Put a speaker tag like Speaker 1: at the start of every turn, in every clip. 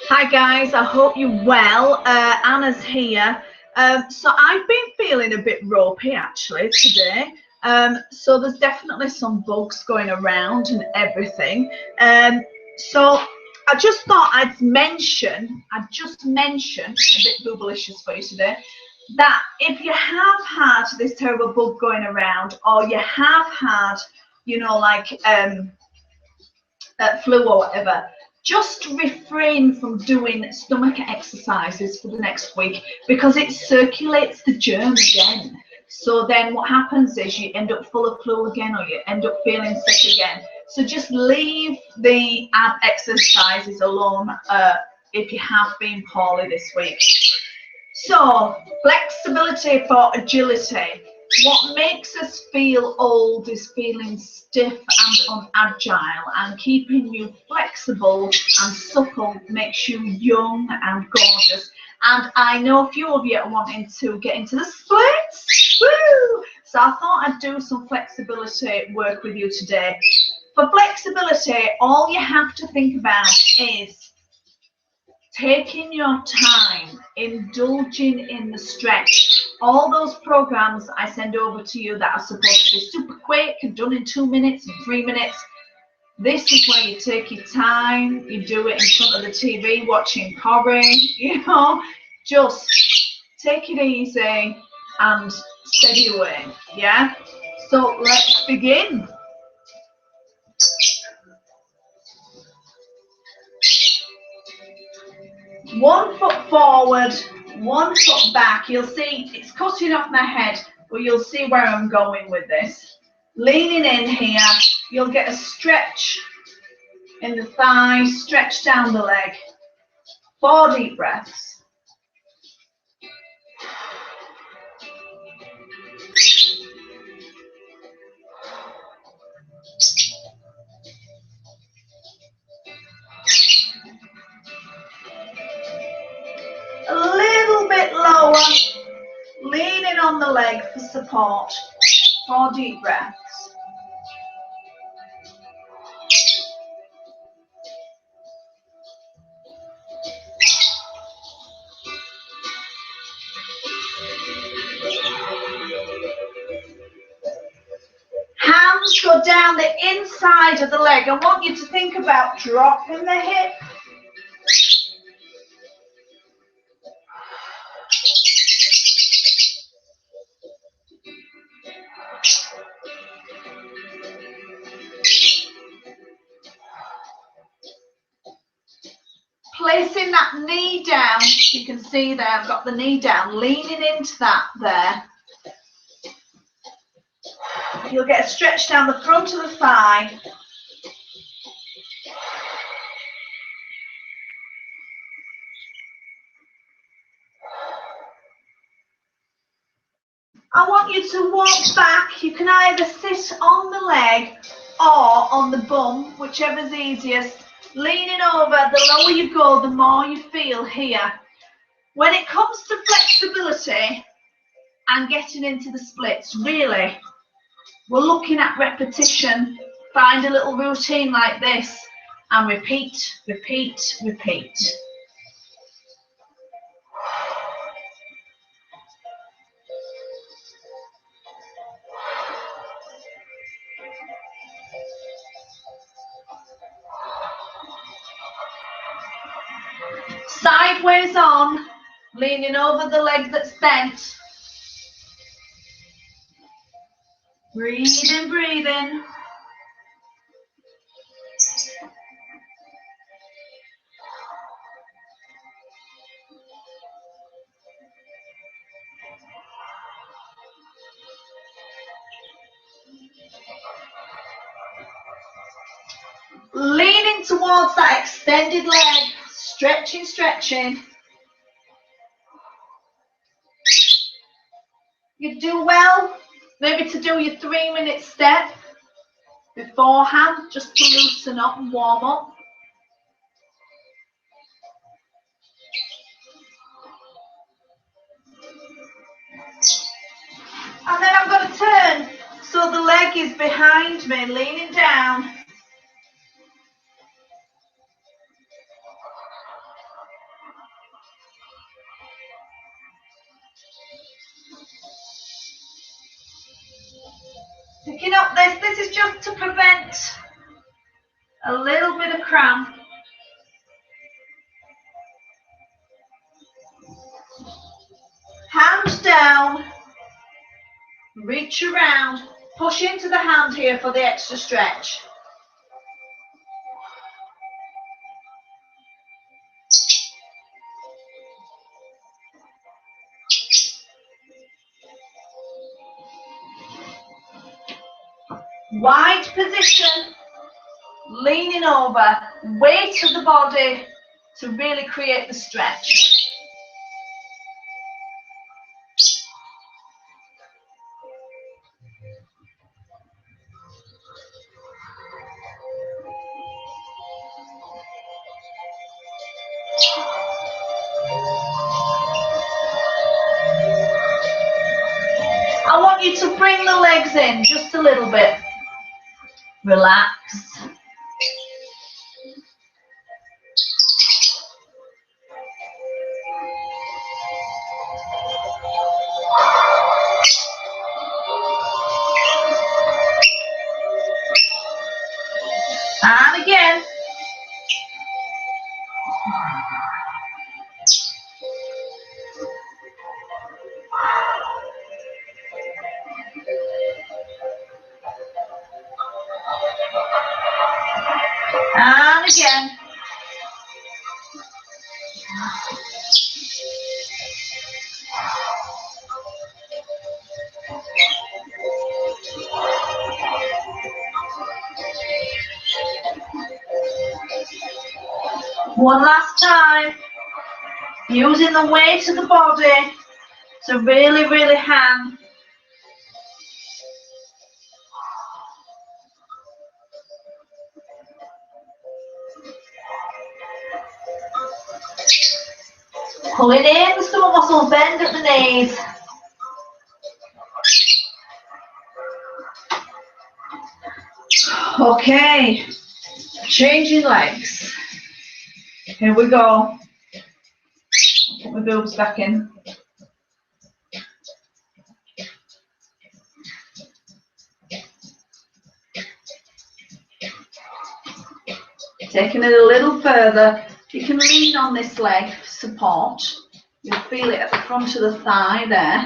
Speaker 1: Hi guys, I hope you're well. Anna's here. So I've been feeling a bit ropey actually today. So there's definitely some bugs going around and everything. So I just thought I'd just mention, a bit boobalicious for you today, that if you have had this terrible bug going around, or you have had, flu or whatever, just refrain from doing stomach exercises for the next week because it circulates the germ again. So then what happens is you end up full of flu again, or you end up feeling sick again. So just leave the ab exercises alone if you have been poorly this week. So, flexibility for agility. What makes us feel old is feeling stiff and unagile, and keeping you flexible and supple makes you young and gorgeous. And I know a few of you are wanting to get into the splits. Woo! So I thought I'd do some flexibility work with you today. For flexibility, all you have to think about is taking your time, indulging in the stretch. All those programs I send over to you that are supposed to be super quick and done in 2 minutes and 3 minutes, this is where you take your time, you do it in front of the TV watching Corrie, just take it easy and steady away, yeah? So let's begin. 1 foot forward, 1 foot back. You'll see it's cutting off my head, but you'll see where I'm going with this. Leaning in here, you'll get a stretch in the thigh, stretch down the leg. 4 deep breaths. A little bit lower, leaning on the leg for support. 4 deep breaths. Hands go down the inside of the leg. I want you to think about dropping the hip. Placing that knee down, you can see there I've got the knee down, leaning into that there. You'll get a stretch down the front of the thigh. I want you to walk back. You can either sit on the leg or on the bum, whichever's easiest. Leaning over, the lower you go, the more you feel here. When it comes to flexibility and getting into the splits, really, we're looking at repetition. Find a little routine like this and repeat, repeat, repeat. Sideways on, leaning over the leg that's bent. Breathing, breathing. Leaning towards that extended leg, stretching, stretching. You do well, maybe to do your 3-minute step beforehand, just to loosen up and warm up. And then I'm going to turn so the leg is behind me, leaning down. Picking up this is just to prevent a little bit of cramp. Hands down, reach around, push into the hand here for the extra stretch. Wide position, leaning over, weight of the body to really create the stretch. I want you to bring the legs in just a little bit. Relax. And again. And again. One last time. Using the weight of the body to really, really hang. Pulling in the stomach muscles, bend at the knees. Okay, changing legs. Here we go. Put my boobs back in. Taking it a little further. You can lean on this leg for support. You'll feel it at the front of the thigh there.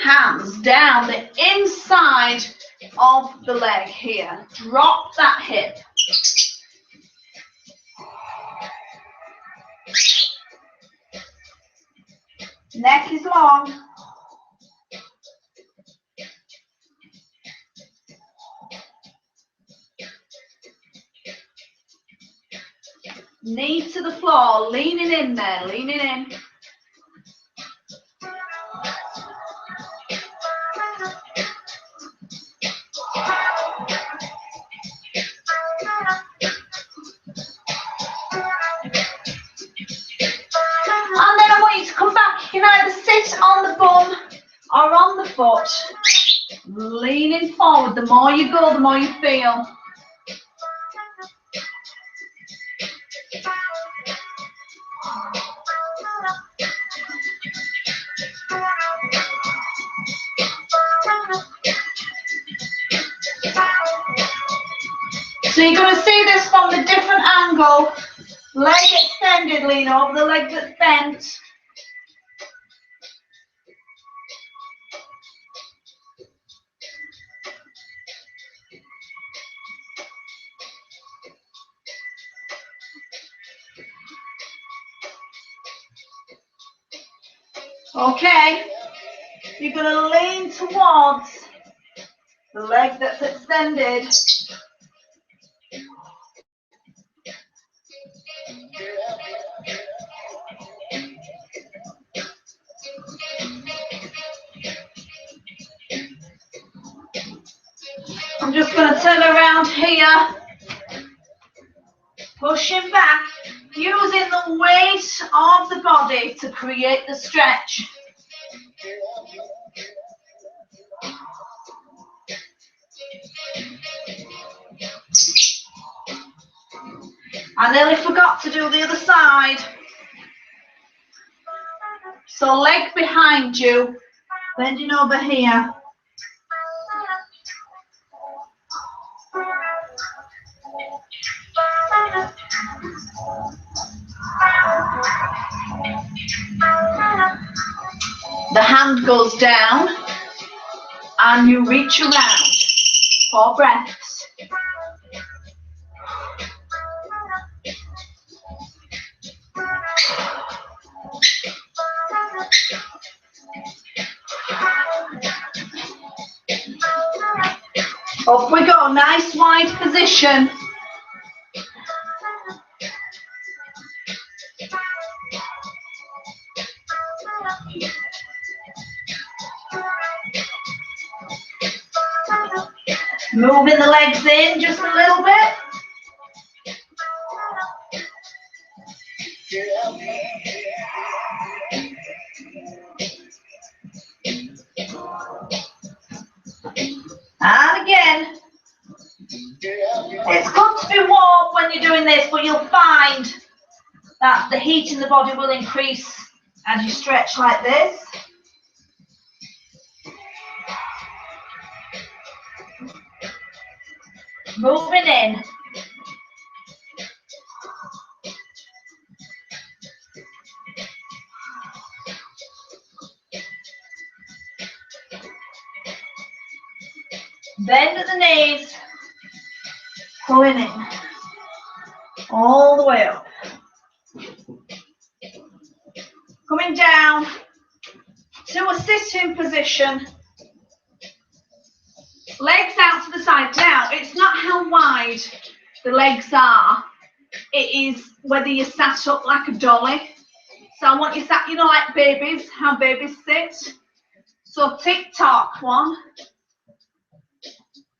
Speaker 1: Hands down the inside of the leg here. Drop that hip. Neck is long. Knee to the floor, leaning in there, leaning in. And then I want you to come back. You can either sit on the bum or on the foot. Leaning forward. The more you go, the more you feel. So you're going to see this from the different angle. Leg extended, lean over the leg that's bent. Okay, you're going to lean towards the leg that's extended. I'm just going to turn around here, pushing back, using the weight of the body to create the stretch. I nearly forgot to do the other side. So leg behind you, bending over here. The hand goes down and you reach around. 4 breaths. Up we go, nice wide position. Moving the legs in just a little bit. And again. It's good to be warm when you're doing this, but you'll find that the heat in the body will increase as you stretch like this. Moving in. Bend at the knees. Pulling in. All the way up. Coming down to a sitting position. Legs out to the side. Now, it's not how wide the legs are. It is whether you're sat up like a dolly. So I want you sat, you know, like babies, how babies sit. So tick-tock, 1,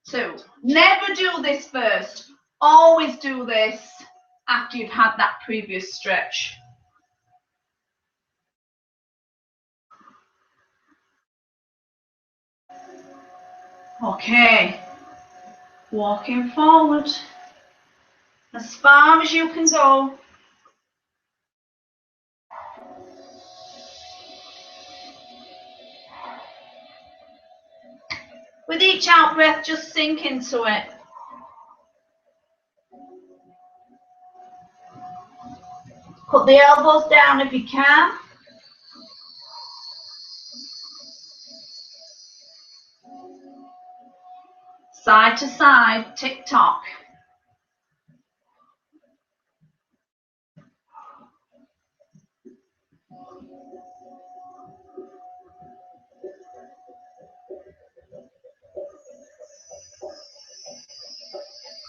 Speaker 1: 2. Never do this first. Always do this after you've had that previous stretch. Okay. Walking forward as far as you can go. With each out breath, just sink into it. Put the elbows down if you can. Side to side, tick-tock.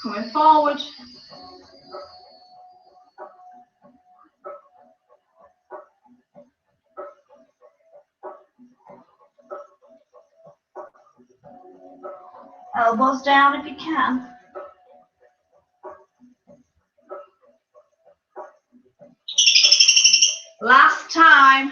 Speaker 1: Coming forward. Elbows down if you can. Last time.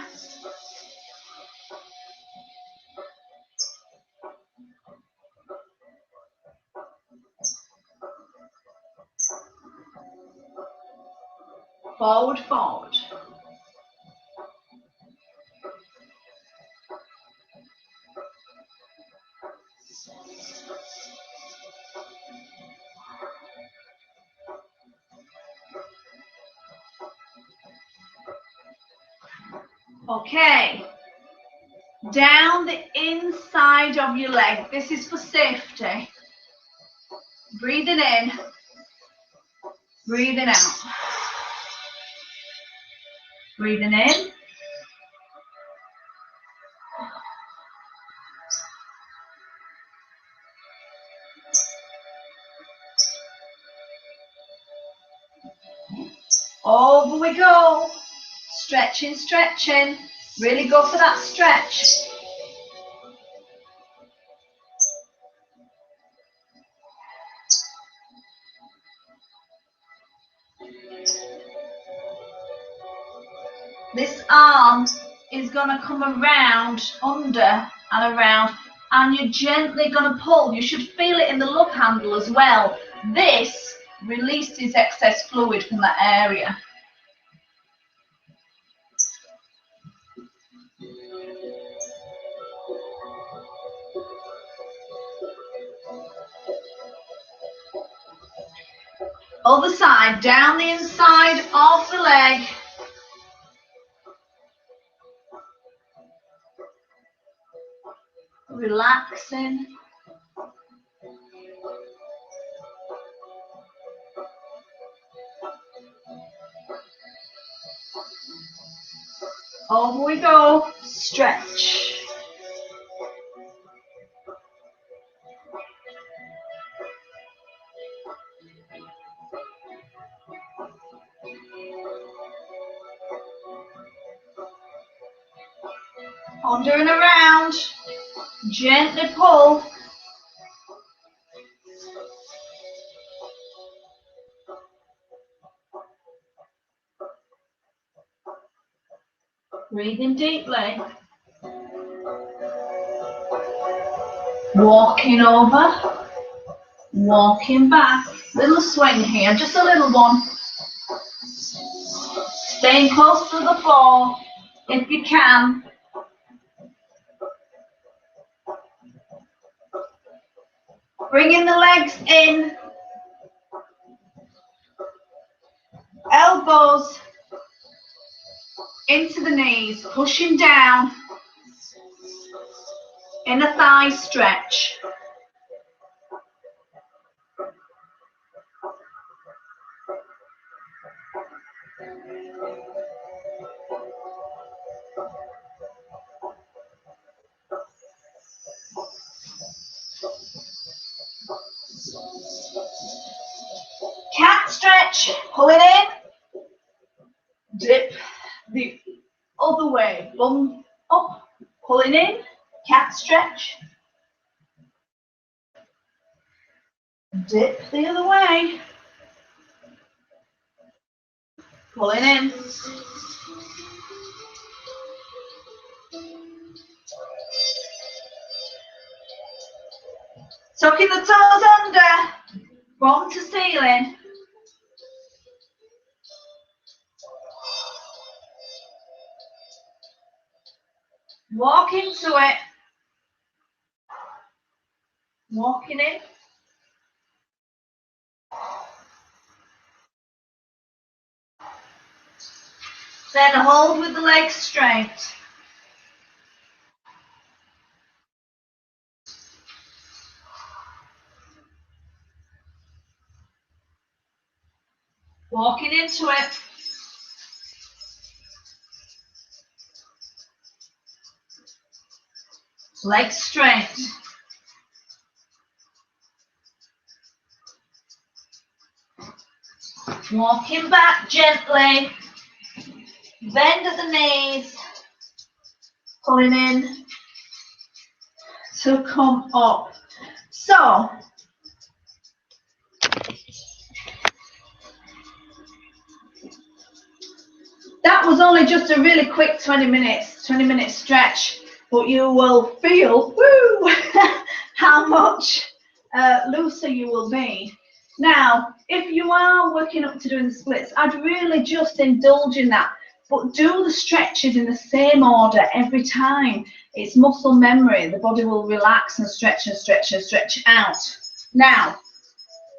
Speaker 1: Forward, forward. Okay. Down the inside of your leg. This is for safety. Breathing in. Breathing out. Breathing in. Over we go. Stretching, stretching. Really go for that stretch. This arm is going to come around, under and around, and you're gently going to pull. You should feel it in the love handle as well. This releases excess fluid from that area. Other side, down the inside of the leg. Relaxing. Over we go. Stretch. Under and around. Gently pull. Breathing deeply. Walking over. Walking back. Little swing here, just a little one. Staying close to the floor if you can. Bringing the legs in. Elbows into the knees, pushing down. Inner thigh stretch. Cat stretch, pull it in, dip the other way, bum up, pulling in, cat stretch, dip the other way, pulling in. Tucking the toes under, bottom to ceiling. Walk into it. Walking in. Then hold with the legs straight. Walking into it. Legs straight. Walking back gently. Bend at the knees. Pulling in to come up. So, that was only just a really quick 20-minute stretch, but you will feel, woo, how much looser you will be. Now, if you are working up to doing the splits, I'd really just indulge in that, but do the stretches in the same order every time. It's muscle memory. The body will relax and stretch and stretch and stretch out. Now,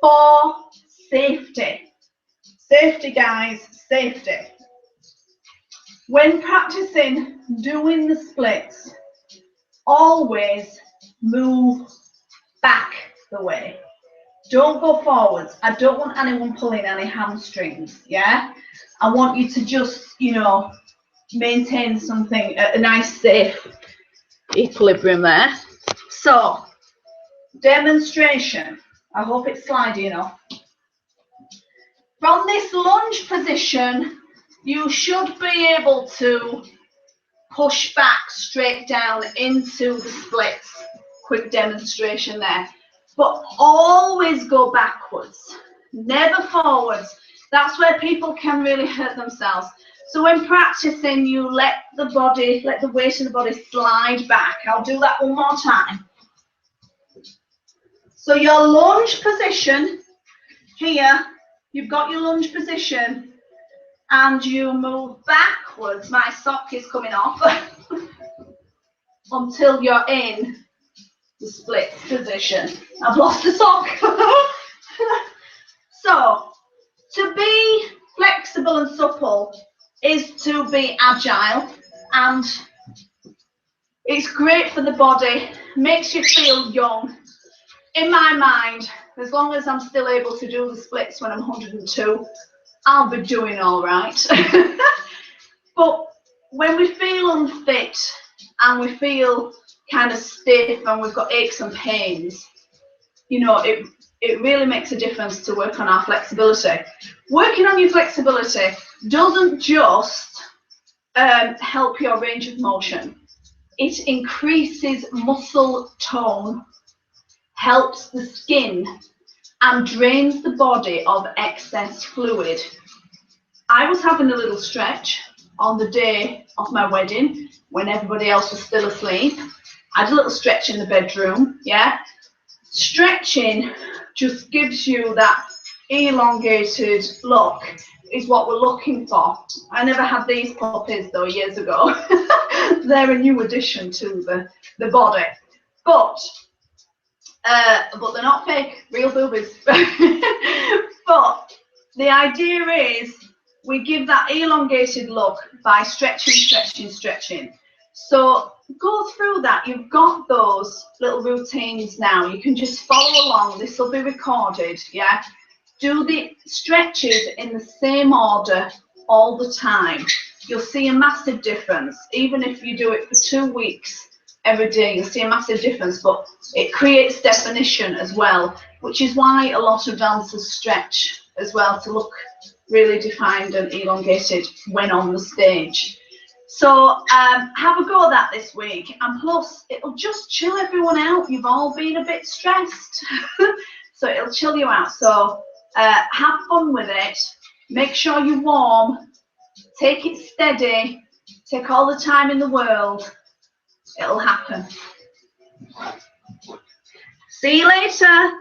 Speaker 1: for safety. Safety, guys, safety. When practicing doing the splits, always move back the way. Don't go forwards. I don't want anyone pulling any hamstrings, yeah? I want you to just, you know, maintain something, a nice safe equilibrium there. So, demonstration. I hope it's slidey enough. From this lunge position, you should be able to push back straight down into the splits. Quick demonstration there. But always go backwards, never forwards. That's where people can really hurt themselves. So when practicing, you let the weight of the body slide back. I'll do that one more time. So your lunge position, Here, you've got your lunge position and you move backwards. My sock is coming off until you're in the split position. I've lost the sock. So, to be flexible and supple is to be agile, and it's great for the body, makes you feel young. In my mind, as long as I'm still able to do the splits when I'm 102, I'll be doing all right. But when we feel unfit and we feel kind of stiff and we've got aches and pains, you know, it really makes a difference to work on our flexibility. Working on your flexibility doesn't just help your range of motion. It increases muscle tone, helps the skin, and drains the body of excess fluid. I was having a little stretch on the day of my wedding when everybody else was still asleep. I had a little stretch in the bedroom, yeah. Stretching just gives you that elongated look, is what we're looking for. I never had these puppies though years ago. They're a new addition to the body. But they're not fake, real boobies. But the idea is we give that elongated look by stretching, stretching, stretching. So go through that. You've got those little routines now. You can just follow along. This will be recorded, yeah? Do the stretches in the same order all the time. You'll see a massive difference. Even if you do it for 2 weeks every day, you'll see a massive difference, but it creates definition as well, which is why a lot of dancers stretch as well, to look really defined and elongated when on the stage. So have a go at that this week, and plus it'll just chill everyone out. You've all been a bit stressed, so it'll chill you out. So have fun with it. Make sure you're warm. Take it steady. Take all the time in the world. It'll happen. See you later.